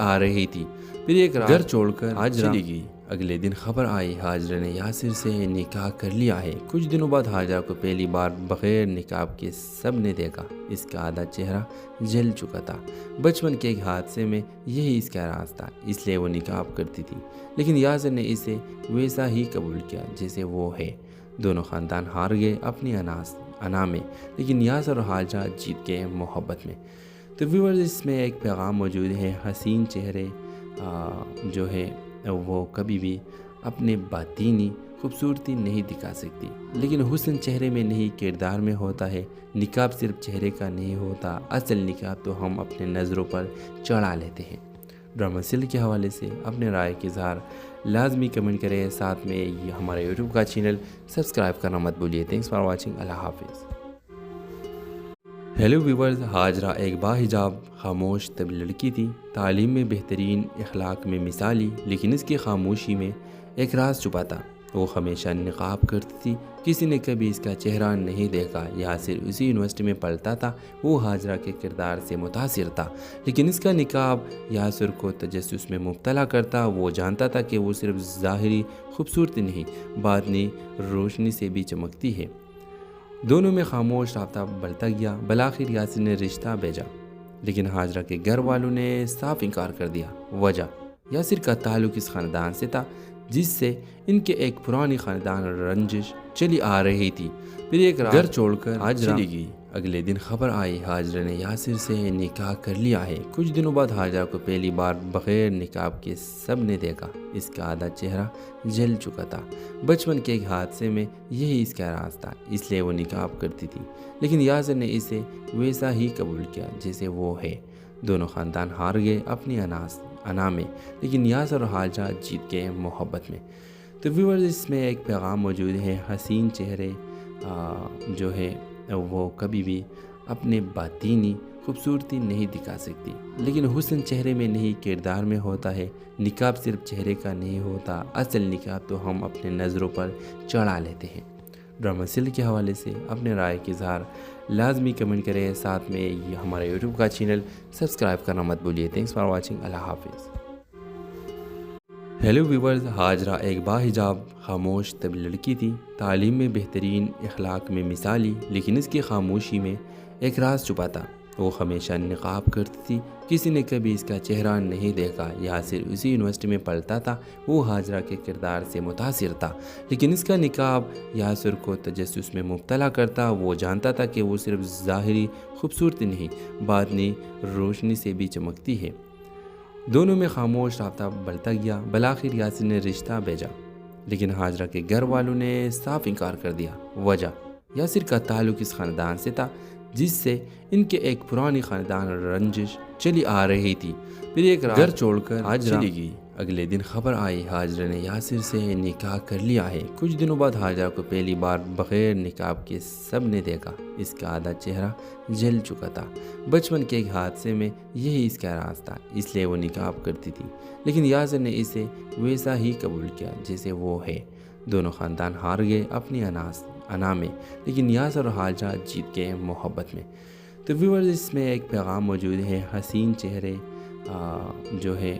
آ رہی تھی، پھر ایک گھر چھوڑ کر حاجرہ چلی گئی۔ اگلے دن خبر آئی حاجرہ نے یاسر سے نکاح کر لیا ہے۔ کچھ دنوں بعد حاجرہ کو پہلی بار بغیر نقاب کے سب نے دیکھا۔ اس کا آدھا چہرہ جل چکا تھا۔ بچپن کے ایک حادثے میں یہی اس کا راز تھا، اس لیے وہ نقاب کرتی تھی، لیکن یاسر نے اسے ویسا ہی قبول کیا جیسے وہ ہے۔ دونوں خاندان ہار گئے اپنی انا میں، لیکن یاسر اور حاجرہ جیت گئے محبت میں۔ تو ویورز، اس میں ایک پیغام موجود ہے، حسین چہرے جو ہے وہ کبھی بھی اپنے باطینی خوبصورتی نہیں دکھا سکتی، لیکن حسن چہرے میں نہیں کردار میں ہوتا ہے۔ نقاب صرف چہرے کا نہیں ہوتا، اصل نقاب تو ہم اپنے نظروں پر چڑھا لیتے ہیں۔ ڈرامہ سیریل کے حوالے سے اپنے رائے کے اظہار لازمی کمنٹ کریں، ساتھ میں یہ ہمارے یوٹیوب کا چینل سبسکرائب کرنا مت بھولیے۔ تھینکس فار واچنگ، اللہ حافظ۔ ہیلو ویورز، حاجرہ ایک باحجاب خاموش طبی لڑکی تھی، تعلیم میں بہترین، اخلاق میں مثالی، لیکن اس کی خاموشی میں ایک راز چھپا تھا۔ وہ ہمیشہ نقاب کرتی تھی، کسی نے کبھی اس کا چہرہ نہیں دیکھا۔ یاسر اسی یونیورسٹی میں پڑھتا تھا، وہ حاجرہ کے کردار سے متاثر تھا، لیکن اس کا نقاب یاسر کو تجسس میں مبتلا کرتا۔ وہ جانتا تھا کہ وہ صرف ظاہری خوبصورتی نہیں، باطنی روشنی سے بھی چمکتی ہے۔ دونوں میں خاموش رابطہ بڑھتا گیا۔ بالآخر یاسر نے رشتہ بھیجا، لیکن حاجرہ کے گھر والوں نے صاف انکار کر دیا۔ وجہ، یاسر کا تعلق اس خاندان سے تھا جس سے ان کے ایک پرانی خاندان رنجش چلی آ رہی تھی۔ پھر ایک گھر چھوڑ کر حاجرہ چلی گئی۔ اگلے دن خبر آئی حاجرہ نے یاسر سے نکاح کر لیا ہے۔ کچھ دنوں بعد حاجرہ کو پہلی بار بغیر نقاب کے سب نے دیکھا۔ اس کا آدھا چہرہ جل چکا تھا۔ بچپن کے ایک حادثے میں یہی اس کا راز تھا، اس لیے وہ نقاب کرتی تھی، لیکن یاسر نے اسے ویسا ہی قبول کیا جیسے وہ ہے۔ دونوں خاندان ہار گئے اپنی انا میں، لیکن یاسر اور حاجرہ جیت گئے محبت میں۔ تو ویورز، اس میں ایک پیغام موجود ہے، حسین چہرے جو ہے وہ کبھی بھی اپنے باطینی خوبصورتی نہیں دکھا سکتی، لیکن حسن چہرے میں نہیں کردار میں ہوتا ہے۔ نقاب صرف چہرے کا نہیں ہوتا، اصل نقاب تو ہم اپنے نظروں پر چڑھا لیتے ہیں۔ ڈرامہ سیریل کے حوالے سے اپنے رائے کے اظہار لازمی کمنٹ کریں، ساتھ میں یہ ہمارے یوٹیوب کا چینل سبسکرائب کرنا مت بھولیے۔ تھینکس فار واچنگ، اللہ حافظ۔ ہیلو ویورز، حاجرہ ایک باحجاب خاموش طبی لڑکی تھی، تعلیم میں بہترین، اخلاق میں مثالی، لیکن اس کی خاموشی میں ایک راز چھپا تھا۔ وہ ہمیشہ نقاب کرتی تھی، کسی نے کبھی اس کا چہرہ نہیں دیکھا۔ یاسر اسی یونیورسٹی میں پڑھتا تھا، وہ حاجرہ کے کردار سے متاثر تھا، لیکن اس کا نقاب یاسر کو تجسس میں مبتلا کرتا۔ وہ جانتا تھا کہ وہ صرف ظاہری خوبصورتی نہیں، باطنی روشنی سے بھی چمکتی ہے۔ دونوں میں خاموش رابطہ بڑھتا گیا۔ بالآخر یاسر نے رشتہ بھیجا، لیکن حاجرہ کے گھر والوں نے صاف انکار کر دیا۔ وجہ، یاسر کا تعلق اس خاندان سے تھا جس سے ان کے ایک پرانی خاندان رنجش چلی آ رہی تھی۔ پھر ایک گھر چھوڑ کر حاجرہ چلی گئی۔ اگلے دن خبر آئی حاجرہ نے یاسر سے نکاح کر لیا ہے۔ کچھ دنوں بعد حاجرہ کو پہلی بار بغیر نقاب کے سب نے دیکھا۔ اس کا آدھا چہرہ جل چکا تھا۔ بچپن کے ایک حادثے میں یہی اس کا راز تھا، اس لیے وہ نقاب کرتی تھی، لیکن یاسر نے اسے ویسا ہی قبول کیا جیسے وہ ہے۔ دونوں خاندان ہار گئے اپنی انا میں، لیکن یاسر اور حاجرہ جیت گئے محبت میں۔ تو ویورز، اس میں ایک پیغام موجود ہے، حسین چہرے جو ہے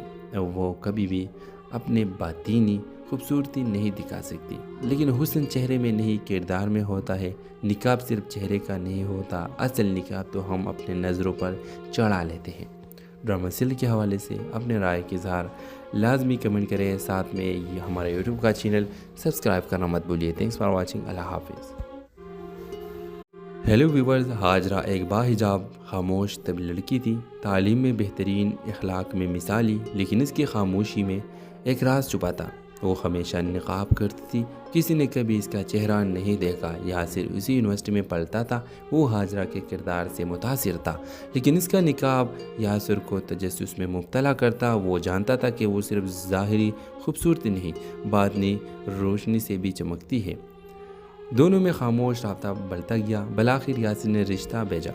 وہ کبھی بھی اپنے باطینی خوبصورتی نہیں دکھا سکتی، لیکن حسن چہرے میں نہیں کردار میں ہوتا ہے۔ نقاب صرف چہرے کا نہیں ہوتا، اصل نقاب تو ہم اپنے نظروں پر چڑھا لیتے ہیں۔ ڈرامہ سیریل کے حوالے سے اپنے رائے کے اظہار لازمی کمنٹ کریں، ساتھ میں یہ ہمارے یوٹیوب کا چینل سبسکرائب کرنا مت بھولیے۔ تھینکس فار واچنگ، اللہ حافظ۔ ہیلو ویورز، حاجرہ ایک باحجاب خاموش طبی لڑکی تھی، تعلیم میں بہترین، اخلاق میں مثالی، لیکن اس کی خاموشی میں ایک راز چھپا تھا۔ وہ ہمیشہ نقاب کرتی تھی، کسی نے کبھی اس کا چہرہ نہیں دیکھا۔ یاسر اسی یونیورسٹی میں پڑھتا تھا، وہ حاجرہ کے کردار سے متاثر تھا، لیکن اس کا نقاب یاسر کو تجسس میں مبتلا کرتا۔ وہ جانتا تھا کہ وہ صرف ظاہری خوبصورتی نہیں، باطنی روشنی سے بھی چمکتی ہے۔ دونوں میں خاموش رابطہ بڑھتا گیا۔ بالآخر یاسر نے رشتہ بھیجا،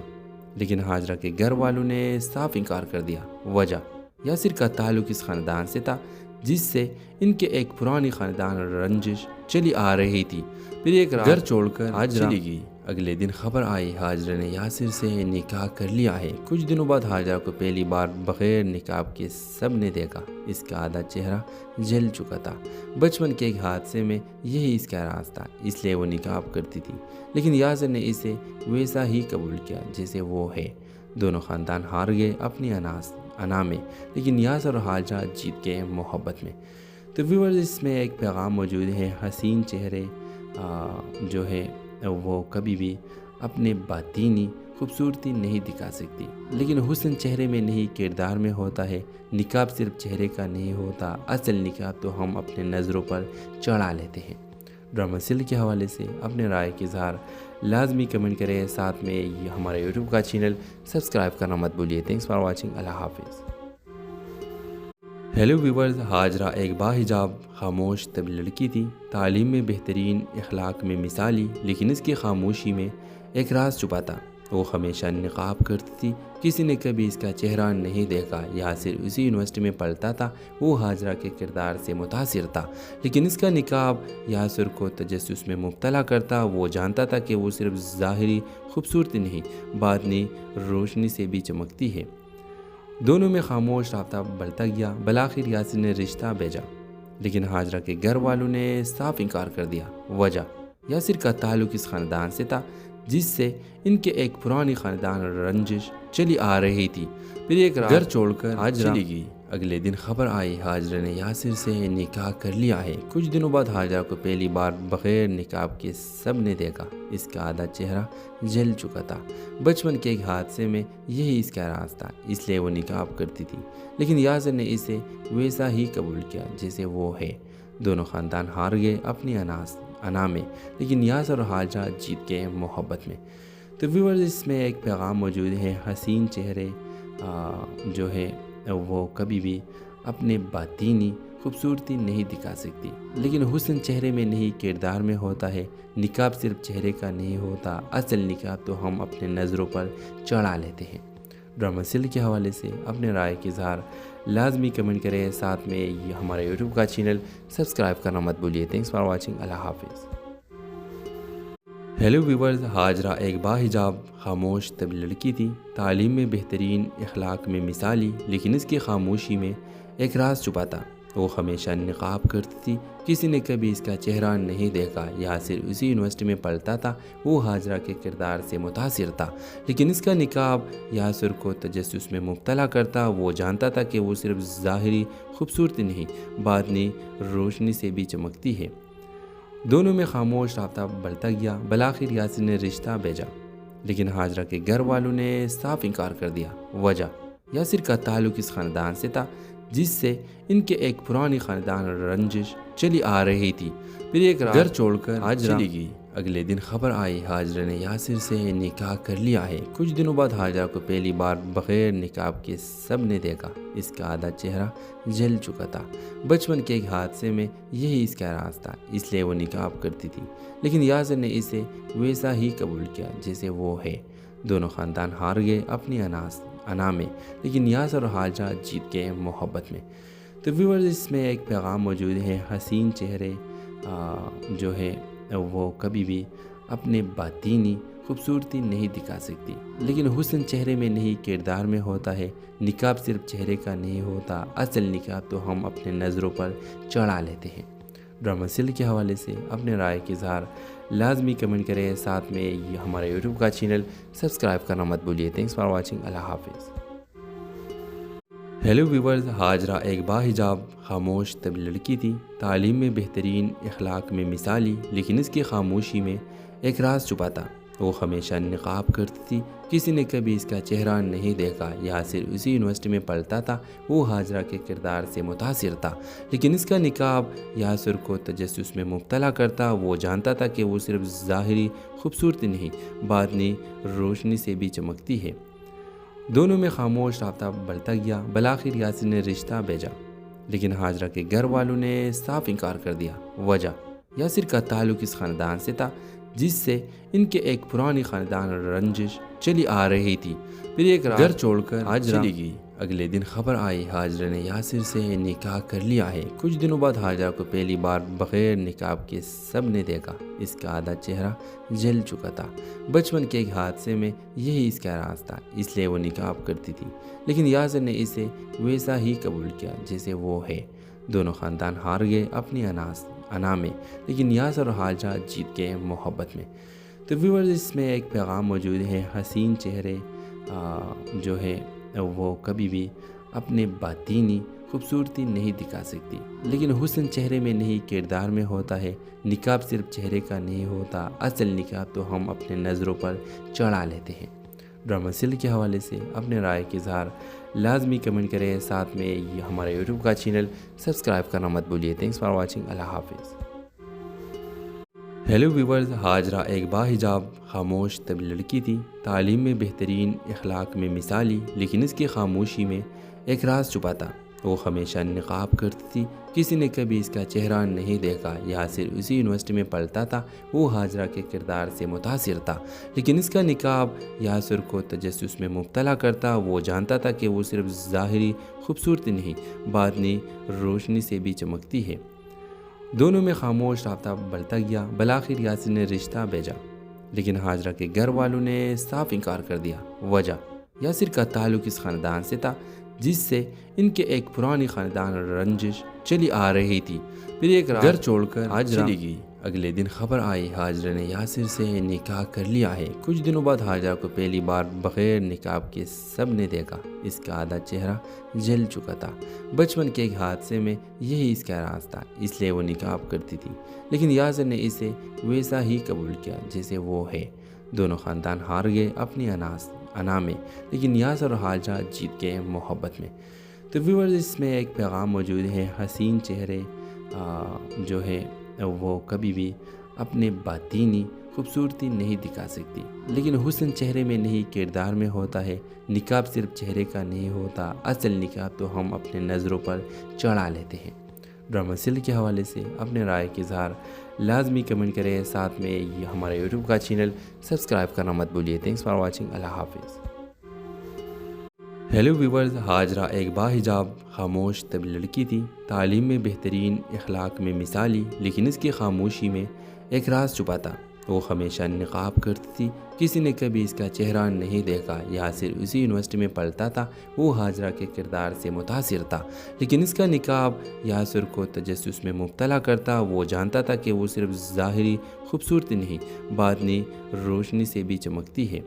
لیکن حاجرہ کے گھر والوں نے صاف انکار کر دیا۔ وجہ، یاسر کا تعلق اس خاندان سے تھا جس سے ان کے ایک پرانی خاندان رنجش چلی آ رہی تھی۔ پھر ایک گھر چھوڑ کر حاجرہ چلی گئی۔ اگلے دن خبر آئی ہاجرہ نے یاسر سے نکاح کر لیا ہے۔ کچھ دنوں بعد ہاجرہ کو پہلی بار بغیر نقاب کے سب نے دیکھا۔ اس کا آدھا چہرہ جل چکا تھا۔ بچپن کے ایک حادثے میں یہی اس کا راز تھا، اس لیے وہ نقاب کرتی تھی، لیکن یاسر نے اسے ویسا ہی قبول کیا جیسے وہ ہے۔ دونوں خاندان ہار گئے اپنی انا میں، لیکن یاسر اور ہاجرہ جیت گئے محبت میں۔ تو ویورز، اس میں ایک پیغام موجود ہے، حسین چہرے جو ہے وہ کبھی بھی اپنے باطینی خوبصورتی نہیں دکھا سکتی، لیکن حسن چہرے میں نہیں کردار میں ہوتا ہے۔ نقاب صرف چہرے کا نہیں ہوتا، اصل نقاب تو ہم اپنے نظروں پر چڑھا لیتے ہیں۔ ڈرامہ سیریل کے حوالے سے اپنے رائے کا اظہار لازمی کمنٹ کریں، ساتھ میں یہ ہمارے یوٹیوب کا چینل سبسکرائب کرنا مت بھولیے۔ تھینکس فار واچنگ، اللہ حافظ۔ ہیلو ویورز، ہاجرہ ایک باحجاب خاموش طبی لڑکی تھی، تعلیم میں بہترین، اخلاق میں مثالی، لیکن اس کی خاموشی میں ایک راز چھپا تھا۔ وہ ہمیشہ نقاب کرتی تھی، کسی نے کبھی اس کا چہرہ نہیں دیکھا۔ یاسر اسی یونیورسٹی میں پڑھتا تھا، وہ ہاجرہ کے کردار سے متاثر تھا، لیکن اس کا نقاب یاسر کو تجسس میں مبتلا کرتا۔ وہ جانتا تھا کہ وہ صرف ظاہری خوبصورتی نہیں، باطنی روشنی سے بھی چمکتی ہے۔ دونوں میں خاموش رابطہ بڑھتا گیا۔ بالآخر یاسر نے رشتہ بھیجا، لیکن ہاجرہ کے گھر والوں نے صاف انکار کر دیا۔ وجہ، یاسر کا تعلق اس خاندان سے تھا جس سے ان کے ایک پرانی خاندان رنجش چلی آ رہی تھی۔ پھر ایک گھر چھوڑ کر ہاجرہ چلی گئی۔ اگلے دن خبر آئی ہاجرہ نے یاسر سے نکاح کر لیا ہے۔ کچھ دنوں بعد ہاجرہ کو پہلی بار بغیر نقاب کے سب نے دیکھا۔ اس کا آدھا چہرہ جل چکا تھا۔ بچپن کے ایک حادثے میں یہی اس کا راز تھا، اس لیے وہ نقاب کرتی تھی، لیکن یاسر نے اسے ویسا ہی قبول کیا جیسے وہ ہے۔ دونوں خاندان ہار گئے اپنی انا میں، لیکن یاسر اور ہاجرہ جیت گئے محبت میں۔ تو ویورز، اس میں ایک پیغام موجود ہے، حسین چہرے جو ہے وہ کبھی بھی اپنے باطینی خوبصورتی نہیں دکھا سکتی، لیکن حسن چہرے میں نہیں کردار میں ہوتا ہے۔ نقاب صرف چہرے کا نہیں ہوتا، اصل نقاب تو ہم اپنے نظروں پر چڑھا لیتے ہیں۔ ڈرامہ سیریل کے حوالے سے اپنے رائے کا اظہار لازمی کمنٹ کریں، ساتھ میں یہ ہمارے یوٹیوب کا چینل سبسکرائب کرنا مت بھولیے۔ تھینکس فار واچنگ، اللہ حافظ۔ ہیلو ویورز، ہاجرہ ایک باحجاب خاموش طبی لڑکی تھی، تعلیم میں بہترین، اخلاق میں مثالی، لیکن اس کی خاموشی میں ایک راز چھپا تھا۔ وہ ہمیشہ نقاب کرتی تھی، کسی نے کبھی اس کا چہرہ نہیں دیکھا۔ یاسر اسی یونیورسٹی میں پڑھتا تھا، وہ ہاجرہ کے کردار سے متاثر تھا، لیکن اس کا نقاب یاسر کو تجسس میں مبتلا کرتا۔ وہ جانتا تھا کہ وہ صرف ظاہری خوبصورتی نہیں، باطنی روشنی سے بھی چمکتی ہے۔ دونوں میں خاموش رابطہ بڑھتا گیا۔ بالآخر یاسر نے رشتہ بھیجا، لیکن ہاجرہ کے گھر والوں نے صاف انکار کر دیا۔ وجہ، یاسر کا تعلق اس خاندان سے تھا جس سے ان کے ایک پرانی خاندان رنجش چلی آ رہی تھی۔ پھر ایک گھر چھوڑ کر ہاجرہ چلی گئی۔ اگلے دن خبر آئی ہاجرہ نے یاسر سے نکاح کر لیا ہے۔ کچھ دنوں بعد ہاجرہ کو پہلی بار بغیر نقاب کے سب نے دیکھا۔ اس کا آدھا چہرہ جل چکا تھا۔ بچپن کے ایک حادثے میں یہی اس کا راز تھا، اس لیے وہ نقاب کرتی تھی، لیکن یاسر نے اسے ویسا ہی قبول کیا جیسے وہ ہے۔ دونوں خاندان ہار گئے اپنی انا میں، لیکن یاسر اور ہاجرہ جیت گئے محبت میں۔ تو ویورز، اس میں ایک پیغام موجود ہے، حسین چہرے جو ہے وہ کبھی بھی اپنے باطینی خوبصورتی نہیں دکھا سکتی، لیکن حسن چہرے میں نہیں کردار میں ہوتا ہے۔ نقاب صرف چہرے کا نہیں ہوتا، اصل نقاب تو ہم اپنے نظروں پر چڑھا لیتے ہیں۔ ڈرامہ سیریل کے حوالے سے اپنے رائے کا اظہار لازمی کمنٹ کریں، ساتھ میں یہ ہمارے یوٹیوب کا چینل سبسکرائب کرنا مت بھولیے۔ تھینکس فار واچنگ، اللہ حافظ۔ ہیلو ویورز، ہاجرہ ایک باحجاب خاموش طبی لڑکی تھی، تعلیم میں بہترین، اخلاق میں مثالی، لیکن اس کی خاموشی میں ایک راز چھپا تھا۔ وہ ہمیشہ نقاب کرتی تھی، کسی نے کبھی اس کا چہرہ نہیں دیکھا۔ یاسر اسی یونیورسٹی میں پڑھتا تھا، وہ ہاجرہ کے کردار سے متاثر تھا، لیکن اس کا نقاب یاسر کو تجسس میں مبتلا کرتا۔ وہ جانتا تھا کہ وہ صرف ظاہری خوبصورتی نہیں، باطنی روشنی سے بھی چمکتی ہے۔ دونوں میں خاموش رابطہ بڑھتا گیا۔ بالآخر یاسر نے رشتہ بھیجا، لیکن ہاجرہ کے گھر والوں نے صاف انکار کر دیا۔ وجہ، یاسر کا تعلق اس خاندان سے تھا جس سے ان کے ایک پرانی خاندان رنجش چلی آ رہی تھی۔ پھر ایک گھر چھوڑ کر ہاجرہ چلی گئی۔ اگلے دن خبر آئی ہاجرہ نے یاسر سے نکاح کر لیا ہے۔ کچھ دنوں بعد ہاجرہ کو پہلی بار بغیر نقاب کے سب نے دیکھا۔ اس کا آدھا چہرہ جل چکا تھا۔ بچپن کے ایک حادثے میں یہی اس کا راز تھا، اس لیے وہ نقاب کرتی تھی، لیکن یاسر نے اسے ویسا ہی قبول کیا جیسے وہ ہے۔ دونوں خاندان ہار گئے اپنی انا میں، لیکن یاسر اور ہاجرہ جیت گئے محبت میں۔ تو ویورز، اس میں ایک پیغام موجود ہے، حسین چہرے جو ہے وہ کبھی بھی اپنے باطینی خوبصورتی نہیں دکھا سکتی، لیکن حسن چہرے میں نہیں کردار میں ہوتا ہے۔ نقاب صرف چہرے کا نہیں ہوتا، اصل نقاب تو ہم اپنے نظروں پر چڑھا لیتے ہیں۔ ڈرامہ سیریل کے حوالے سے اپنے رائے کا اظہار لازمی کمنٹ کریں، ساتھ میں ہمارے یوٹیوب کا چینل سبسکرائب کرنا مت بھولیے۔ تھینکس فار واچنگ، اللہ حافظ۔ ہیلو ویورز، ہاجرہ ایک باحجاب خاموش طبی لڑکی تھی، تعلیم میں بہترین، اخلاق میں مثالی، لیکن اس کی خاموشی میں ایک راز چھپا تھا۔ وہ ہمیشہ نقاب کرتی تھی، کسی نے کبھی اس کا چہرہ نہیں دیکھا۔ یاسر اسی یونیورسٹی میں پڑھتا تھا، وہ ہاجرہ کے کردار سے متاثر تھا، لیکن اس کا نقاب یاسر کو تجسس میں مبتلا کرتا۔ وہ جانتا تھا کہ وہ صرف ظاہری خوبصورتی نہیں، باطنی روشنی سے بھی چمکتی ہے۔ دونوں میں خاموش رابطہ بڑھتا گیا۔ بالآخر یاسر نے رشتہ بھیجا، لیکن ہاجرہ کے گھر والوں نے صاف انکار کر دیا۔ وجہ، یاسر کا تعلق اس خاندان سے تھا جس سے ان کے ایک پرانی خاندان رنجش چلی آ رہی تھی۔ پھر ایک رات گھر چھوڑ کر ہاجرہ چلی گئی۔ اگلے دن خبر آئی ہاجرہ نے یاسر سے نکاح کر لیا ہے۔ کچھ دنوں بعد ہاجرہ کو پہلی بار بغیر نقاب کے سب نے دیکھا۔ اس کا آدھا چہرہ جل چکا تھا۔ بچپن کے ایک حادثے میں یہی اس کا راز تھا، اس لیے وہ نقاب کرتی تھی، لیکن یاسر نے اسے ویسا ہی قبول کیا جیسے وہ ہے۔ دونوں خاندان ہار گئے اپنی انا میں، لیکن یاسر اور ہاجرہ جیت گئے محبت میں۔ تو ویورز، اس میں ایک پیغام موجود ہے، حسین چہرے جو ہے وہ کبھی بھی اپنے باطینی خوبصورتی نہیں دکھا سکتی، لیکن حسن چہرے میں نہیں کردار میں ہوتا ہے۔ نقاب صرف چہرے کا نہیں ہوتا، اصل نقاب تو ہم اپنے نظروں پر چڑھا لیتے ہیں۔ ڈرامہ سیریل کے حوالے سے اپنے رائے کا اظہار لازمی کمنٹ کریں، ساتھ میں ہمارے یوٹیوب کا چینل سبسکرائب کرنا مت بھولیے۔ تھینکس فار واچنگ، اللہ حافظ۔ ہیلو ویورز، ہاجرہ ایک باحجاب خاموش طبی لڑکی تھی، تعلیم میں بہترین، اخلاق میں مثالی، لیکن اس کی خاموشی میں ایک راز چھپا تھا۔ وہ ہمیشہ نقاب کرتی تھی، کسی نے کبھی اس کا چہرہ نہیں دیکھا۔ یاسر اسی یونیورسٹی میں پڑھتا تھا، وہ ہاجرہ کے کردار سے متاثر تھا، لیکن اس کا نقاب یاسر کو تجسس میں مبتلا کرتا۔ وہ جانتا تھا کہ وہ صرف ظاہری خوبصورتی نہیں، باطنی روشنی سے بھی چمکتی ہے۔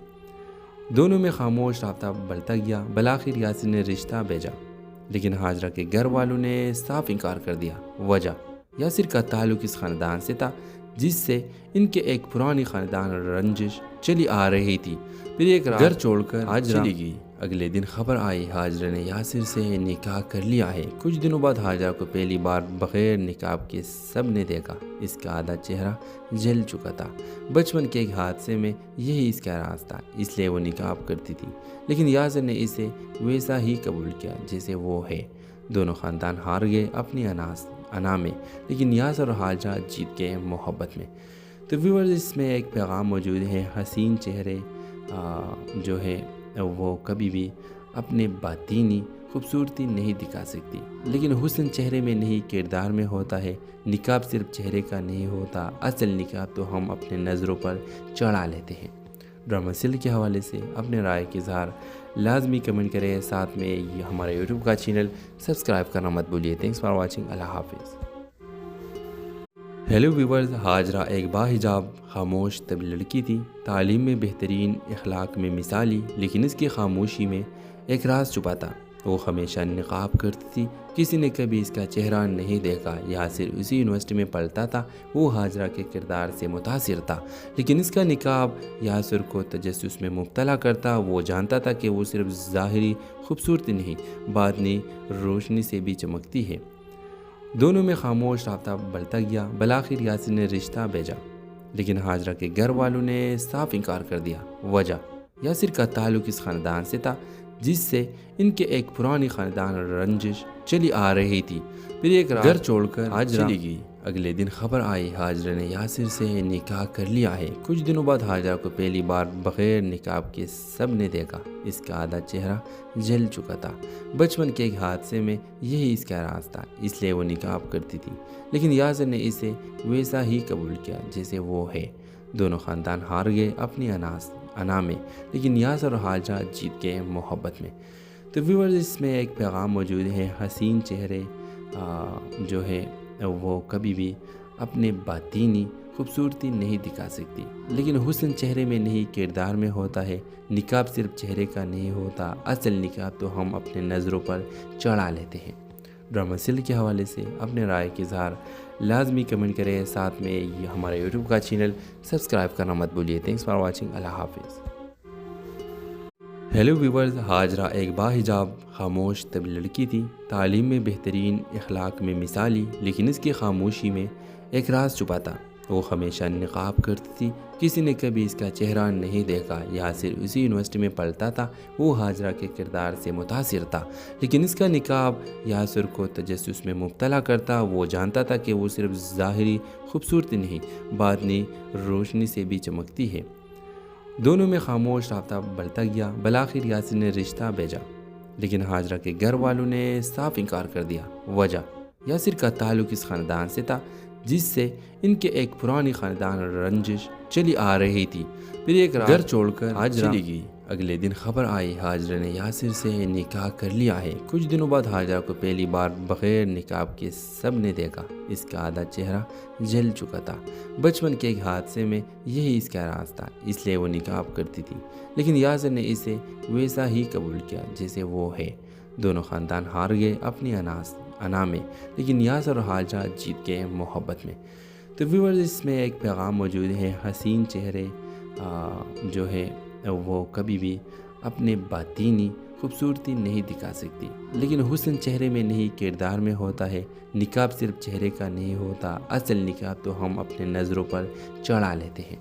دونوں میں خاموش رابطہ بڑھتا گیا۔ بالآخر یاسر نے رشتہ بھیجا، لیکن ہاجرہ کے گھر والوں نے صاف انکار کر دیا۔ وجہ، یاسر کا تعلق اس خاندان سے تھا جس سے ان کے ایک پرانی خاندان رنجش چلی آ رہی تھی۔ پھر ایک رات گھر چھوڑ کر ہاجرہ چلی گئی۔ اگلے دن خبر آئی ہاجرہ نے یاسر سے نکاح کر لیا ہے۔ کچھ دنوں بعد ہاجرہ کو پہلی بار بغیر نقاب کے سب نے دیکھا۔ اس کا آدھا چہرہ جل چکا تھا۔ بچپن کے ایک حادثے میں یہی اس کا راز تھا، اس لیے وہ نقاب کرتی تھی، لیکن یاسر نے اسے ویسا ہی قبول کیا جیسے وہ ہے۔ دونوں خاندان ہار گئے اپنی انا میں، لیکن یاسر اور ہاجرہ جیت گئے محبت میں۔ تو ویورز، اس میں ایک پیغام موجود ہے، حسین چہرے جو ہے وہ کبھی بھی اپنے باطینی خوبصورتی نہیں دکھا سکتی، لیکن حسن چہرے میں نہیں کردار میں ہوتا ہے۔ نقاب صرف چہرے کا نہیں ہوتا، اصل نقاب تو ہم اپنے نظروں پر چڑھا لیتے ہیں۔ ڈرامہ سیریل کے حوالے سے اپنے رائے کا اظہار لازمی کمنٹ کریں، ساتھ میں ہمارے یوٹیوب کا چینل سبسکرائب کرنا مت بھولیے۔ تھینکس فار واچنگ، اللہ حافظ۔ ہیلو ویورز، ہاجرہ ایک باحجاب خاموش طبی لڑکی تھی، تعلیم میں بہترین، اخلاق میں مثالی، لیکن اس کی خاموشی میں ایک راز چھپا تھا۔ وہ ہمیشہ نقاب کرتی تھی، کسی نے کبھی اس کا چہرہ نہیں دیکھا۔ یاسر اسی یونیورسٹی میں پڑھتا تھا، وہ ہاجرہ کے کردار سے متاثر تھا، لیکن اس کا نقاب یاسر کو تجسس میں مبتلا کرتا۔ وہ جانتا تھا کہ وہ صرف ظاہری خوبصورتی نہیں، باطنی روشنی سے بھی چمکتی ہے۔ دونوں میں خاموش رابطہ بڑھتا گیا۔ بالآخر یاسر نے رشتہ بھیجا، لیکن ہاجرہ کے گھر والوں نے صاف انکار کر دیا۔ وجہ، یاسر کا تعلق اس خاندان سے تھا جس سے ان کے ایک پرانی خاندان رنجش چلی آ رہی تھی۔ پھر ایک رات گھر چھوڑ کر ہاجرہ چلی گئی۔ اگلے دن خبر آئی حاجرہ نے یاسر سے نکاح کر لیا ہے۔ کچھ دنوں بعد حاجرہ کو پہلی بار بغیر نقاب کے سب نے دیکھا۔ اس کا آدھا چہرہ جل چکا تھا۔ بچپن کے ایک حادثے میں یہی اس کا راز تھا، اس لیے وہ نقاب کرتی تھی، لیکن یاسر نے اسے ویسا ہی قبول کیا جیسے وہ ہے۔ دونوں خاندان ہار گئے اپنی انا میں، لیکن یاسر اور حاجرہ جیت گئے محبت میں۔ تو ویورز، اس میں ایک پیغام موجود ہے، حسین چہرے جو ہے وہ کبھی بھی اپنے باطینی خوبصورتی نہیں دکھا سکتی، لیکن حسن چہرے میں نہیں کردار میں ہوتا ہے۔ نقاب صرف چہرے کا نہیں ہوتا، اصل نقاب تو ہم اپنے نظروں پر چڑھا لیتے ہیں۔ ڈرامہ سیریل کے حوالے سے اپنے رائے کا اظہار لازمی کمنٹ کریں، ساتھ میں ہمارے یوٹیوب کا چینل سبسکرائب کرنا مت بھولیے۔ تھینکس فار واچنگ، اللہ حافظ۔ ہیلو ویورز، حاجرہ ایک باحجاب خاموش طبی لڑکی تھی، تعلیم میں بہترین، اخلاق میں مثالی، لیکن اس کی خاموشی میں ایک راز چھپا تھا۔ وہ ہمیشہ نقاب کرتی تھی، کسی نے کبھی اس کا چہرہ نہیں دیکھا۔ یاسر اسی یونیورسٹی میں پڑھتا تھا، وہ حاجرہ کے کردار سے متاثر تھا، لیکن اس کا نقاب یاسر کو تجسس میں مبتلا کرتا۔ وہ جانتا تھا کہ وہ صرف ظاہری خوبصورتی نہیں، باطنی روشنی سے بھی چمکتی ہے۔ دونوں میں خاموش رابطہ بڑھتا گیا۔ بالآخر یاسر نے رشتہ بھیجا، لیکن حاجرہ کے گھر والوں نے صاف انکار کر دیا۔ وجہ، یاسر کا تعلق اس خاندان سے تھا جس سے ان کے ایک پرانی خاندان رنجش چلی آ رہی تھی۔ پھر ایک رات گھر چھوڑ کر حاجرہ چلی گئی۔ اگلے دن خبر آئی حاجرہ نے یاسر سے نکاح کر لیا ہے۔ کچھ دنوں بعد حاجرہ کو پہلی بار بغیر نقاب کے سب نے دیکھا۔ اس کا آدھا چہرہ جل چکا تھا۔ بچپن کے ایک حادثے میں یہی اس کا راز تھا، اس لیے وہ نقاب کرتی تھی، لیکن یاسر نے اسے ویسا ہی قبول کیا جیسے وہ ہے۔ دونوں خاندان ہار گئے اپنی انا میں، لیکن یاسر اور حاجرہ جیت گئے محبت میں۔ تو ویورز، اس میں ایک پیغام موجود ہے، حسین چہرے جو ہے وہ کبھی بھی اپنے باطینی خوبصورتی نہیں دکھا سکتی، لیکن حسن چہرے میں نہیں کردار میں ہوتا ہے۔ نقاب صرف چہرے کا نہیں ہوتا، اصل نقاب تو ہم اپنے نظروں پر چڑھا لیتے ہیں۔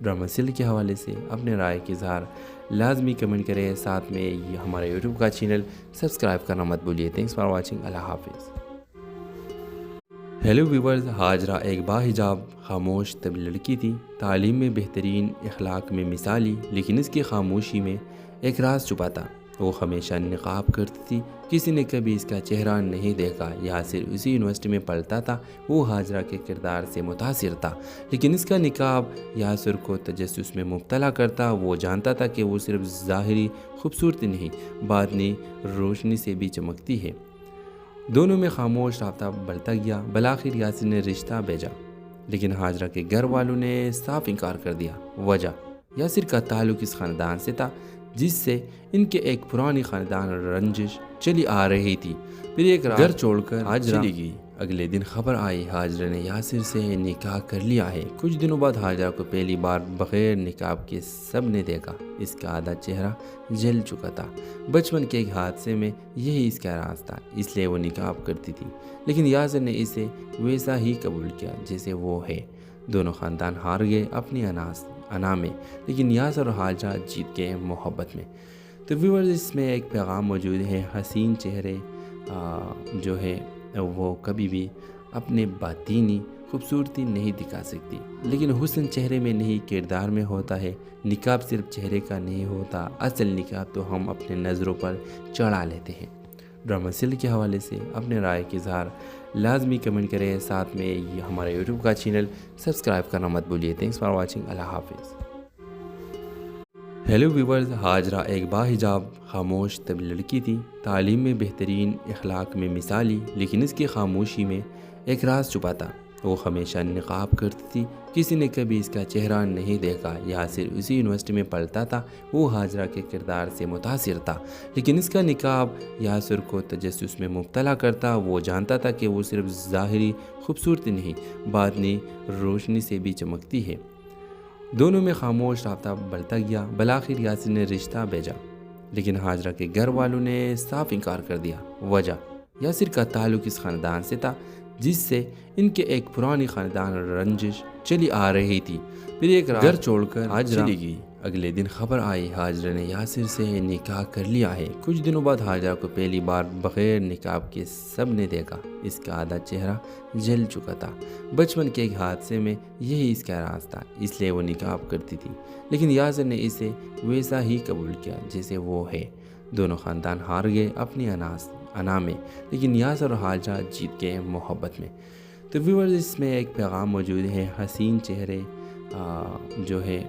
ڈرامہ سیریل کے حوالے سے اپنے رائے کا اظہار لازمی کمنٹ کریں، ساتھ میں ہمارے یوٹیوب کا چینل سبسکرائب کرنا مت بھولیے۔ تھینکس فار واچنگ، اللہ حافظ۔ ہیلو ویورز، حاجرہ ایک باحجاب خاموش طبی لڑکی تھی، تعلیم میں بہترین، اخلاق میں مثالی، لیکن اس کی خاموشی میں ایک راز چھپا تھا۔ وہ ہمیشہ نقاب کرتی تھی، کسی نے کبھی اس کا چہرہ نہیں دیکھا۔ یاسر اسی یونیورسٹی میں پڑھتا تھا، وہ حاجرہ کے کردار سے متاثر تھا، لیکن اس کا نقاب یاسر کو تجسس میں مبتلا کرتا۔ وہ جانتا تھا کہ وہ صرف ظاہری خوبصورتی نہیں، باطنی روشنی سے بھی چمکتی ہے۔ دونوں میں خاموش رابطہ بڑھتا گیا۔ بالآخر یاسر نے رشتہ بھیجا، لیکن حاجرہ کے گھر والوں نے صاف انکار کر دیا۔ وجہ، یاسر کا تعلق اس خاندان سے تھا جس سے ان کے ایک پرانی خاندان رنجش چلی آ رہی تھی۔ پھر ایک رات گھر چھوڑ کر حاجرہ چلی گئی۔ اگلے دن خبر آئی حاجرہ نے یاسر سے نکاح کر لیا ہے۔ کچھ دنوں بعد حاجرہ کو پہلی بار بغیر نقاب کے سب نے دیکھا۔ اس کا آدھا چہرہ جل چکا تھا۔ بچپن کے ایک حادثے میں یہی اس کا راز تھا، اس لیے وہ نقاب کرتی تھی، لیکن یاسر نے اسے ویسا ہی قبول کیا جیسے وہ ہے۔ دونوں خاندان ہار گئے اپنی انا میں، لیکن یاسر اور حاجرہ جیت گئے محبت میں۔ تو ویورز، اس میں ایک پیغام موجود ہے، حسین چہرے جو ہے وہ کبھی بھی اپنے باطینی خوبصورتی نہیں دکھا سکتی، لیکن حسن چہرے میں نہیں کردار میں ہوتا ہے۔ نقاب صرف چہرے کا نہیں ہوتا، اصل نقاب تو ہم اپنے نظروں پر چڑھا لیتے ہیں۔ ڈرامہ سیریل کے حوالے سے اپنے رائے کا اظہار لازمی کمنٹ کریں، ساتھ میں ہمارے یوٹیوب کا چینل سبسکرائب کرنا مت بھولیے۔ تھینکس فار واچنگ، اللہ حافظ۔ ہیلو ویورز، حاجرہ ایک باحجاب خاموش طبی لڑکی تھی، تعلیم میں بہترین، اخلاق میں مثالی، لیکن اس کی خاموشی میں ایک راز چھپا تھا۔ وہ ہمیشہ نقاب کرتی تھی، کسی نے کبھی اس کا چہرہ نہیں دیکھا۔ یاسر اسی یونیورسٹی میں پڑھتا تھا، وہ حاجرہ کے کردار سے متاثر تھا، لیکن اس کا نقاب یاسر کو تجسس میں مبتلا کرتا۔ وہ جانتا تھا کہ وہ صرف ظاہری خوبصورتی نہیں، باطنی روشنی سے بھی چمکتی ہے۔ دونوں میں خاموش رابطہ بڑھتا گیا۔ بالآخر یاسر نے رشتہ بھیجا، لیکن حاجرہ کے گھر والوں نے صاف انکار کر دیا۔ وجہ، یاسر کا تعلق اس خاندان سے تھا جس سے ان کے ایک پرانی خاندان رنجش چلی آ رہی تھی۔ پھر ایک رات گھر چھوڑ کر حاجرہ چلی گئی۔ اگلے دن خبر آئی حاجرہ نے یاسر سے نکاح کر لیا ہے۔ کچھ دنوں بعد حاجرہ کو پہلی بار بغیر نقاب کے سب نے دیکھا۔ اس کا آدھا چہرہ جل چکا تھا۔ بچپن کے ایک حادثے میں یہی اس کا راز تھا، اس لیے وہ نقاب کرتی تھی، لیکن یاسر نے اسے ویسا ہی قبول کیا جیسے وہ ہے۔ دونوں خاندان ہار گئے اپنی انا میں، لیکن یاسر اور حاجرہ جیت گئے محبت میں۔ تو ویورز، اس میں ایک پیغام موجود ہے، حسین چہرے جو ہے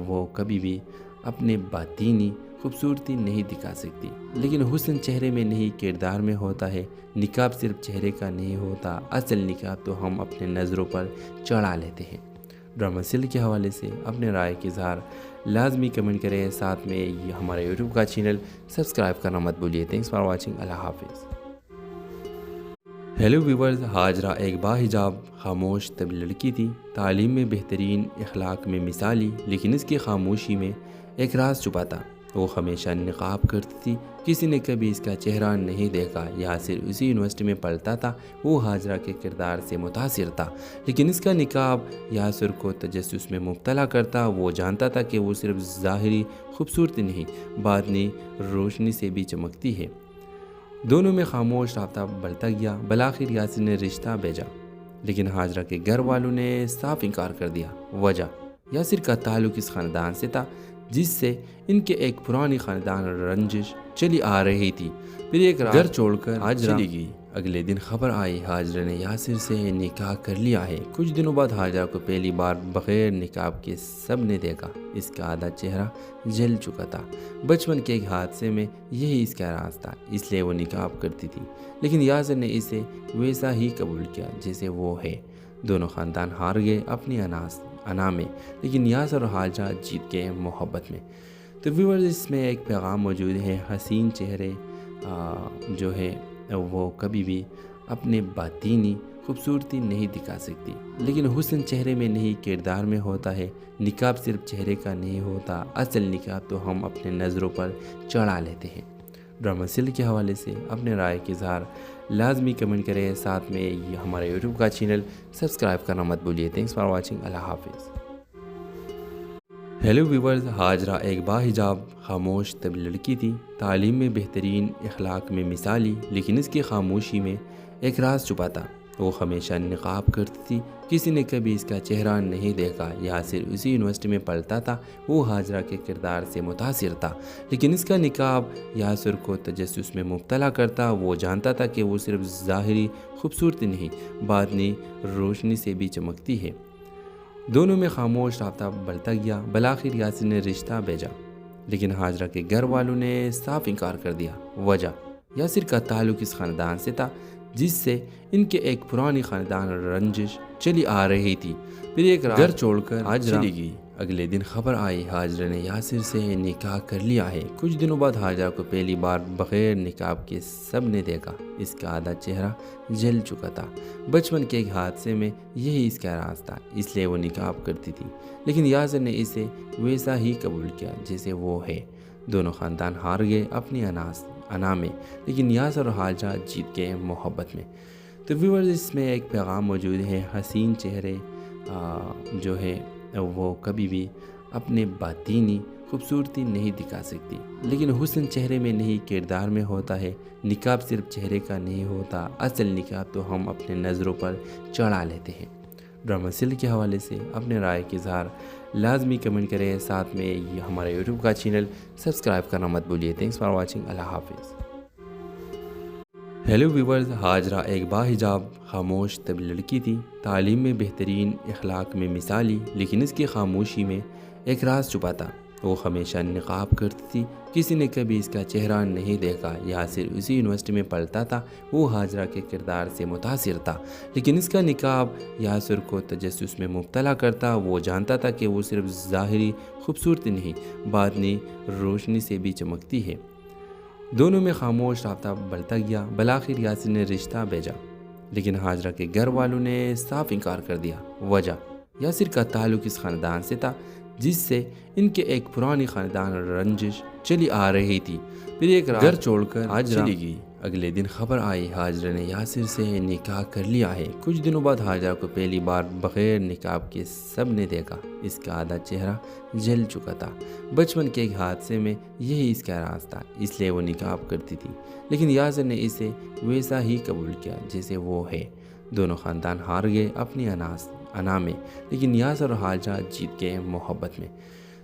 وہ کبھی بھی اپنے باطینی خوبصورتی نہیں دکھا سکتی، لیکن حسن چہرے میں نہیں کردار میں ہوتا ہے۔ نقاب صرف چہرے کا نہیں ہوتا، اصل نقاب تو ہم اپنے نظروں پر چڑھا لیتے ہیں۔ ڈرامہ سیریل کے حوالے سے اپنے رائے کا اظہار لازمی کمنٹ کریں، ساتھ میں ہمارے یوٹیوب کا چینل سبسکرائب کرنا مت بھولیے۔ تھینکس فار واچنگ، اللہ حافظ۔ ہیلو ویورز، حاجرہ ایک باحجاب خاموش طبی لڑکی تھی، تعلیم میں بہترین، اخلاق میں مثالی، لیکن اس کی خاموشی میں ایک راز چھپا تھا۔ وہ ہمیشہ نقاب کرتی تھی، کسی نے کبھی اس کا چہرہ نہیں دیکھا۔ یاسر اسی یونیورسٹی میں پڑھتا تھا، وہ حاجرہ کے کردار سے متاثر تھا، لیکن اس کا نقاب یاسر کو تجسس میں مبتلا کرتا۔ وہ جانتا تھا کہ وہ صرف ظاہری خوبصورتی نہیں، باطنی روشنی سے بھی چمکتی ہے۔ دونوں میں خاموش رابطہ بڑھتا گیا۔ بالآخر یاسر نے رشتہ بھیجا، لیکن حاجرہ کے گھر والوں نے صاف انکار کر دیا۔ وجہ، یاسر کا تعلق اس خاندان سے تھا جس سے ان کے ایک پرانی خاندان رنجش چلی آ رہی تھی۔ پھر ایک گھر چھوڑ کر حاجرہ چلی گئی۔ اگلے دن خبر آئی حاجرہ نے یاسر سے نکاح کر لیا ہے۔ کچھ دنوں بعد حاجرہ کو پہلی بار بغیر نقاب کے سب نے دیکھا۔ اس کا آدھا چہرہ جل چکا تھا۔ بچپن کے ایک حادثے میں یہی اس کا راز تھا، اس لیے وہ نقاب کرتی تھی، لیکن یاسر نے اسے ویسا ہی قبول کیا جیسے وہ ہے۔ دونوں خاندان ہار گئے اپنی انا میں، لیکن یاسر اور حاجرہ جیت گئے محبت میں۔ تو ویورز، اس میں ایک پیغام موجود ہے، حسین چہرے جو ہے وہ کبھی بھی اپنے باطینی خوبصورتی نہیں دکھا سکتی، لیکن حسن چہرے میں نہیں کردار میں ہوتا ہے۔ نقاب صرف چہرے کا نہیں ہوتا، اصل نقاب تو ہم اپنے نظروں پر چڑھا لیتے ہیں۔ ڈرامہ سیریل کے حوالے سے اپنے رائے کا اظہار لازمی کمنٹ کریں، ساتھ میں ہمارے یوٹیوب کا چینل سبسکرائب کرنا مت بھولیے۔ تھینکس فار واچنگ، اللہ حافظ۔ ہیلو ویورز، حاجرہ ایک باحجاب خاموش طبی لڑکی تھی، تعلیم میں بہترین، اخلاق میں مثالی، لیکن اس کی خاموشی میں ایک راز چھپا تھا۔ وہ ہمیشہ نقاب کرتی تھی، کسی نے کبھی اس کا چہرہ نہیں دیکھا۔ یاسر اسی یونیورسٹی میں پڑھتا تھا، وہ حاجرہ کے کردار سے متاثر تھا، لیکن اس کا نقاب یاسر کو تجسس میں مبتلا کرتا۔ وہ جانتا تھا کہ وہ صرف ظاہری خوبصورتی نہیں، باطنی روشنی سے بھی چمکتی ہے۔ دونوں میں خاموش رابطہ بڑھتا گیا۔ بالآخر یاسر نے رشتہ بھیجا، لیکن حاجرہ کے گھر والوں نے صاف انکار کر دیا۔ وجہ، یاسر کا تعلق اس خاندان سے تھا جس سے ان کے ایک پرانی خاندان رنجش چلی آ رہی تھی۔ پھر ایک گھر چھوڑ کر حاجرہ چلی گئی۔ اگلے دن خبر آئی حاجرہ نے یاسر سے نکاح کر لیا ہے۔ کچھ دنوں بعد حاجرہ کو پہلی بار بغیر نقاب کے سب نے دیکھا۔ اس کا آدھا چہرہ جل چکا تھا۔ بچپن کے ایک حادثے میں یہی اس کا راز تھا، اس لیے وہ نقاب کرتی تھی، لیکن یاسر نے اسے ویسا ہی قبول کیا جیسے وہ ہے۔ دونوں خاندان ہار گئے اپنی انا میں، لیکن یاسر اور حاجرہ جیت گئے محبت میں۔ تو ویورز، اس میں ایک پیغام موجود ہے، حسین چہرے جو ہے وہ کبھی بھی اپنے باطینی خوبصورتی نہیں دکھا سکتی، لیکن حسن چہرے میں نہیں کردار میں ہوتا ہے۔ نقاب صرف چہرے کا نہیں ہوتا، اصل نقاب تو ہم اپنے نظروں پر چڑھا لیتے ہیں۔ ڈرامہ سیریل کے حوالے سے اپنے رائے کا اظہار لازمی کمنٹ کریں، ساتھ میں ہمارے یوٹیوب کا چینل سبسکرائب کرنا مت بھولیے۔ تھینکس فار واچنگ، اللہ حافظ۔ ہیلو ویورز، حاجرہ ایک باحجاب خاموش طبی لڑکی تھی، تعلیم میں بہترین، اخلاق میں مثالی، لیکن اس کی خاموشی میں ایک راز چھپا تھا۔ وہ ہمیشہ نقاب کرتی تھی، کسی نے کبھی اس کا چہرہ نہیں دیکھا۔ یاسر اسی یونیورسٹی میں پڑھتا تھا، وہ حاجرہ کے کردار سے متاثر تھا، لیکن اس کا نقاب یاسر کو تجسس میں مبتلا کرتا۔ وہ جانتا تھا کہ وہ صرف ظاہری خوبصورتی نہیں، باطنی روشنی سے بھی چمکتی ہے۔ دونوں میں خاموش رابطہ بڑھتا گیا۔ بالآخر یاسر نے رشتہ بھیجا، لیکن حاجرہ کے گھر والوں نے صاف انکار کر دیا۔ وجہ، یاسر کا تعلق اس خاندان سے تھا جس سے ان کے ایک پرانی خاندان رنجش چلی آ رہی تھی۔ پھر ایک گھر چھوڑ کر حاجرہ چلی گئی۔ اگلے دن خبر آئی ہاجرہ نے یاسر سے نکاح کر لیا ہے۔ کچھ دنوں بعد ہاجرہ کو پہلی بار بغیر نقاب کے سب نے دیکھا۔ اس کا آدھا چہرہ جل چکا تھا۔ بچپن کے ایک حادثے میں یہی اس کا راز تھا، اس لیے وہ نقاب کرتی تھی، لیکن یاسر نے اسے ویسا ہی قبول کیا جیسے وہ ہے۔ دونوں خاندان ہار گئے اپنی انا میں، لیکن یاسر اور ہاجرہ جیت گئے محبت میں۔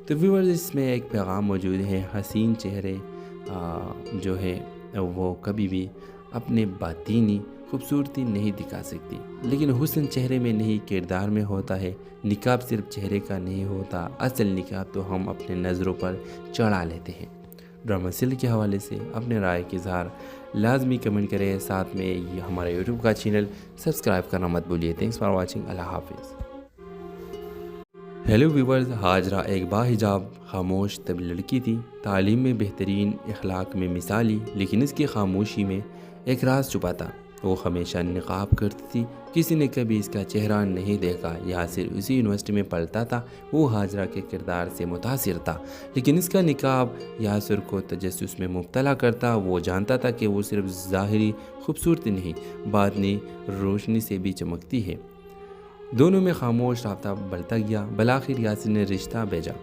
تو ویورز، اس میں ایک پیغام موجود ہے، حسین چہرے جو ہے وہ کبھی بھی اپنے باطینی خوبصورتی نہیں دکھا سکتی، لیکن حسن چہرے میں نہیں کردار میں ہوتا ہے۔ نقاب صرف چہرے کا نہیں ہوتا، اصل نقاب تو ہم اپنے نظروں پر چڑھا لیتے ہیں۔ ڈرامہ سیل کے حوالے سے اپنے رائے کا اظہار لازمی کمنٹ کریں، ساتھ میں یہ ہمارے یوٹیوب کا چینل سبسکرائب کرنا مت بھولیے۔ تھینکس فار واچنگ، اللہ حافظ۔ ہیلو ویورز، ہاجرہ ایک باحجاب خاموش طبی لڑکی تھی، تعلیم میں بہترین، اخلاق میں مثالی، لیکن اس کی خاموشی میں ایک راز چھپا تھا۔ وہ ہمیشہ نقاب کرتی تھی، کسی نے کبھی اس کا چہرہ نہیں دیکھا۔ یاسر اسی یونیورسٹی میں پڑھتا تھا، وہ ہاجرہ کے کردار سے متاثر تھا، لیکن اس کا نقاب یاسر کو تجسس میں مبتلا کرتا۔ وہ جانتا تھا کہ وہ صرف ظاہری خوبصورتی نہیں، باطنی روشنی سے بھی چمکتی ہے۔ دونوں میں خاموش رابطہ بڑھتا گیا۔ بالآخر یاسر نے رشتہ بھیجا،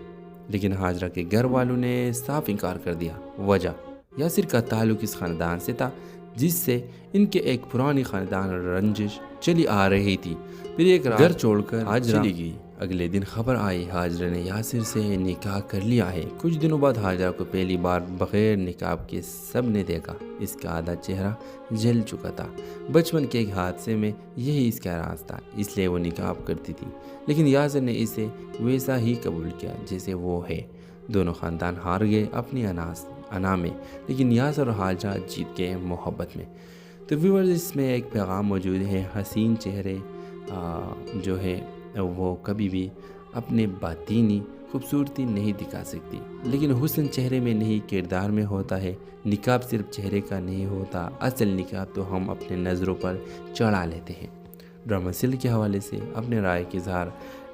لیکن ہاجرہ کے گھر والوں نے صاف انکار کر دیا۔ وجہ، یاسر کا تعلق اس خاندان سے تھا جس سے ان کے ایک پرانی خاندان رنجش چلی آ رہی تھی۔ پھر ایک گھر چھوڑ کر ہاجرہ چلی گئی۔ اگلے دن خبر آئی ہاجرہ نے یاسر سے نکاح کر لیا ہے۔ کچھ دنوں بعد ہاجرہ کو پہلی بار بغیر نقاب کے سب نے دیکھا۔ اس کا آدھا چہرہ جل چکا تھا۔ بچپن کے ایک حادثے میں یہی اس کا راز تھا، اس لیے وہ نقاب کرتی تھی، لیکن یاسر نے اسے ویسا ہی قبول کیا جیسے وہ ہے۔ دونوں خاندان ہار گئے اپنی انا میں، لیکن یاسر اور ہاجرہ جیت گئے محبت میں۔ تو ویورز، اس میں ایک پیغام موجود ہے، حسین چہرے جو ہے وہ کبھی بھی اپنے باطینی خوبصورتی نہیں دکھا سکتی، لیکن حسن چہرے میں نہیں کردار میں ہوتا ہے۔ نقاب صرف چہرے کا نہیں ہوتا، اصل نقاب تو ہم اپنے نظروں پر چڑھا لیتے ہیں۔ ڈرامہ سیل کے حوالے سے اپنے رائے کا اظہار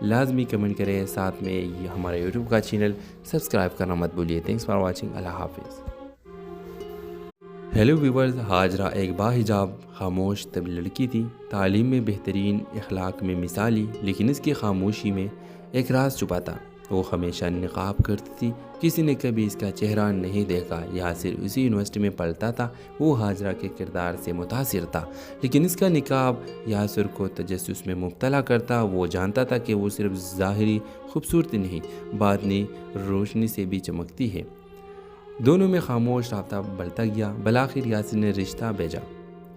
لازمی کمنٹ کریں، ساتھ میں یہ ہمارے یوٹیوب کا چینل سبسکرائب کرنا مت بھولیے۔ تھینکس فار واچنگ، اللہ حافظ۔ ہیلو ویورز، ہاجرہ ایک باحجاب خاموش طبی لڑکی تھی، تعلیم میں بہترین، اخلاق میں مثالی، لیکن اس کی خاموشی میں ایک راز چھپا تھا۔ وہ ہمیشہ نقاب کرتی تھی، کسی نے کبھی اس کا چہرہ نہیں دیکھا۔ یاسر اسی یونیورسٹی میں پڑھتا تھا، وہ ہاجرہ کے کردار سے متاثر تھا، لیکن اس کا نقاب یاسر کو تجسس میں مبتلا کرتا۔ وہ جانتا تھا کہ وہ صرف ظاہری خوبصورتی نہیں، باطنی روشنی سے بھی چمکتی ہے۔ دونوں میں خاموش رابطہ بڑھتا گیا۔ بالآخر یاسر نے رشتہ بھیجا،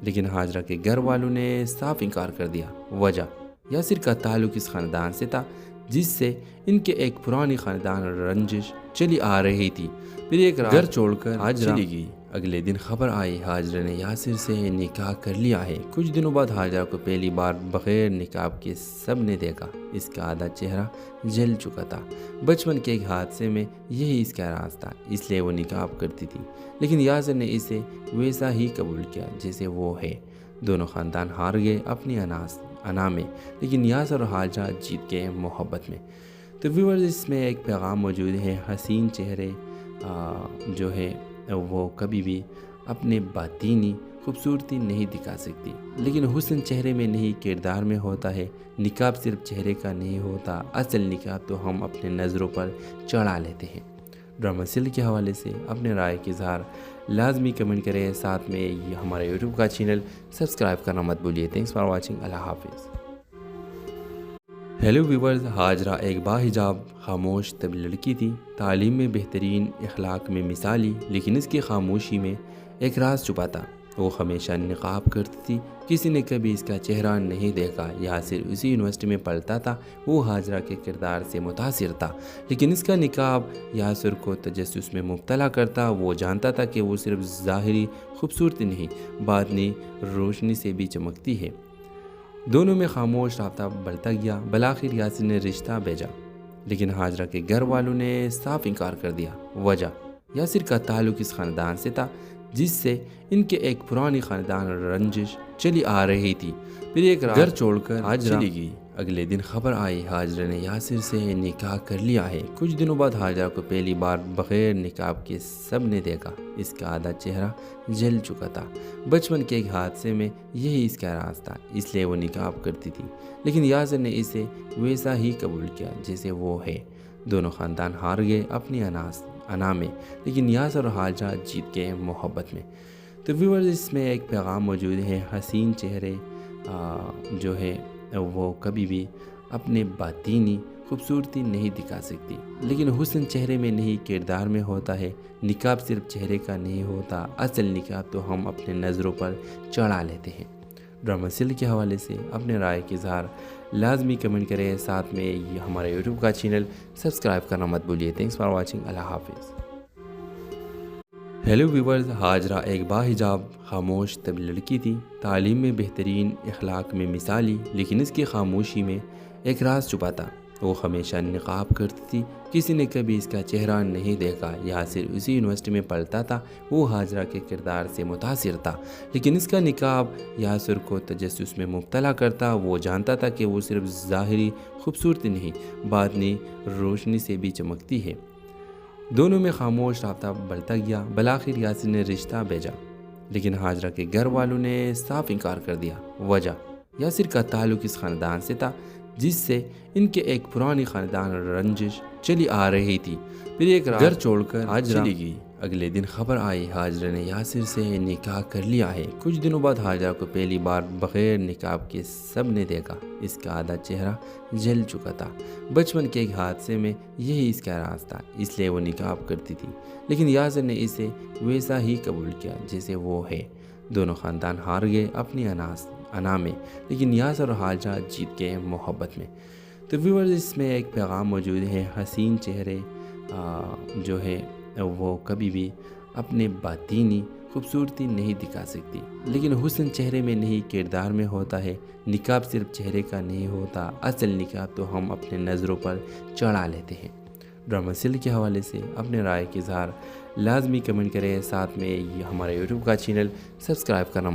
لیکن ہاجرہ کے گھر والوں نے صاف انکار کر دیا۔ وجہ، یاسر کا تعلق اس خاندان سے تھا جس سے ان کے ایک پرانی خاندان رنجش چلی آ رہی تھی۔ پھر ایک گھر چھوڑ کر ہاجرہ چلی گئی۔ اگلے دن خبر آئی ہاجرہ نے یاسر سے نکاح کر لیا ہے۔ کچھ دنوں بعد ہاجرہ کو پہلی بار بغیر نقاب کے سب نے دیکھا۔ اس کا آدھا چہرہ جل چکا تھا۔ بچپن کے ایک حادثے میں یہی اس کا راز تھا، اس لیے وہ نقاب کرتی تھی، لیکن یاسر نے اسے ویسا ہی قبول کیا جیسے وہ ہے۔ دونوں خاندان ہار گئے اپنی انا میں، لیکن یاسر اور ہاجرہ جیت گئے محبت میں۔ تو ویورز، اس میں ایک پیغام موجود ہے، حسین چہرے جو ہے وہ کبھی بھی اپنے باطینی خوبصورتی نہیں دکھا سکتی، لیکن حسن چہرے میں نہیں کردار میں ہوتا ہے۔ نقاب صرف چہرے کا نہیں ہوتا، اصل نقاب تو ہم اپنے نظروں پر چڑھا لیتے ہیں۔ ڈرامہ سیل کے حوالے سے اپنے رائے کا اظہار لازمی کمنٹ کریں، ساتھ میں یہ ہمارے یوٹیوب کا چینل سبسکرائب کرنا مت بھولیے۔ تھینکس فار واچنگ، اللہ حافظ۔ ہیلو ویورز، ہاجرہ ایک باحجاب خاموش طبی لڑکی تھی، تعلیم میں بہترین، اخلاق میں مثالی، لیکن اس کی خاموشی میں ایک راز چھپا تھا۔ وہ ہمیشہ نقاب کرتی تھی، کسی نے کبھی اس کا چہرہ نہیں دیکھا۔ یاسر اسی یونیورسٹی میں پڑھتا تھا، وہ ہاجرہ کے کردار سے متاثر تھا، لیکن اس کا نقاب یاسر کو تجسس میں مبتلا کرتا۔ وہ جانتا تھا کہ وہ صرف ظاہری خوبصورتی نہیں، باطنی روشنی سے بھی چمکتی ہے۔ دونوں میں خاموش رابطہ بڑھتا گیا۔ بالآخر یاسر نے رشتہ بھیجا، لیکن ہاجرہ کے گھر والوں نے صاف انکار کر دیا۔ وجہ، یاسر کا تعلق اس خاندان سے تھا جس سے ان کے ایک پرانی خاندان رنجش چلی آ رہی تھی۔ پھر ایک گھر چھوڑ کر ہاجرہ چلی گئی۔ اگلے دن خبر آئی ہاجرہ نے یاسر سے نکاح کر لیا ہے۔ کچھ دنوں بعد ہاجرہ کو پہلی بار بغیر نقاب کے سب نے دیکھا۔ اس کا آدھا چہرہ جل چکا تھا۔ بچپن کے ایک حادثے میں یہی اس کا راز تھا، اس لیے وہ نقاب کرتی تھی، لیکن یاسر نے اسے ویسا ہی قبول کیا جیسے وہ ہے۔ دونوں خاندان ہار گئے اپنی انا میں، لیکن یاسر اور ہاجرہ جیت گئے محبت میں۔ تو ویورز، اس میں ایک پیغام موجود ہے، حسین چہرے جو ہے وہ کبھی بھی اپنے باطینی خوبصورتی نہیں دکھا سکتی، لیکن حسن چہرے میں نہیں کردار میں ہوتا ہے۔ نقاب صرف چہرے کا نہیں ہوتا، اصل نقاب تو ہم اپنے نظروں پر چڑھا لیتے ہیں۔ ڈرامہ سیریل کے حوالے سے اپنے رائے کے اظہار لازمی کمنٹ کریں، ساتھ میں ہمارے یوٹیوب کا چینل سبسکرائب کرنا مت بھولیے۔ تھینکس فار واچنگ، اللہ حافظ۔ ہیلو ویورز، ہاجرہ ایک باحجاب خاموش طب لڑکی تھی، تعلیم میں بہترین، اخلاق میں مثالی، لیکن اس کی خاموشی میں ایک راز چھپا تھا۔ وہ ہمیشہ نقاب کرتی تھی، کسی نے کبھی اس کا چہرہ نہیں دیکھا۔ یاسر اسی یونیورسٹی میں پڑھتا تھا، وہ ہاجرہ کے کردار سے متاثر تھا، لیکن اس کا نقاب یاسر کو تجسس میں مبتلا کرتا۔ وہ جانتا تھا کہ وہ صرف ظاہری خوبصورتی نہیں، باطنی روشنی سے بھی چمکتی ہے۔ دونوں میں خاموش رابطہ بڑھتا گیا۔ بالآخر یاسر نے رشتہ بھیجا، لیکن ہاجرہ کے گھر والوں نے صاف انکار کر دیا۔ وجہ، یاسر کا تعلق اس خاندان سے تھا جس سے ان کے ایک پرانی خاندان رنجش چلی آ رہی تھی۔ پھر ایک رات گھر چھوڑ کر ہاجرہ چلی گئی۔ اگلے دن خبر آئی ہاجرہ نے یاسر سے نکاح کر لیا ہے۔ کچھ دنوں بعد ہاجرہ کو پہلی بار بغیر نقاب کے سب نے دیکھا۔ اس کا آدھا چہرہ جل چکا تھا۔ بچپن کے ایک حادثے میں یہی اس کا راز تھا، اس لیے وہ نقاب کرتی تھی، لیکن یاسر نے اسے ویسا ہی قبول کیا جیسے وہ ہے۔ دونوں خاندان ہار گئے اپنی انا میں، لیکن یاسر اور ہاجرہ جیت گئے محبت میں۔ تو ویورز، اس میں ایک پیغام موجود ہے، حسین چہرے جو ہے وہ کبھی بھی اپنے باطینی خوبصورتی نہیں دکھا سکتی، لیکن حسن چہرے میں نہیں کردار میں ہوتا ہے۔ نقاب صرف چہرے کا نہیں ہوتا، اصل نقاب تو ہم اپنے نظروں پر چڑھا لیتے ہیں۔ ڈرامہ سیریل کے حوالے سے اپنے رائے کے اظہار لازمی کمنٹ کریں، ساتھ میں ہمارے یوٹیوب کا چینل سبسکرائب کرنا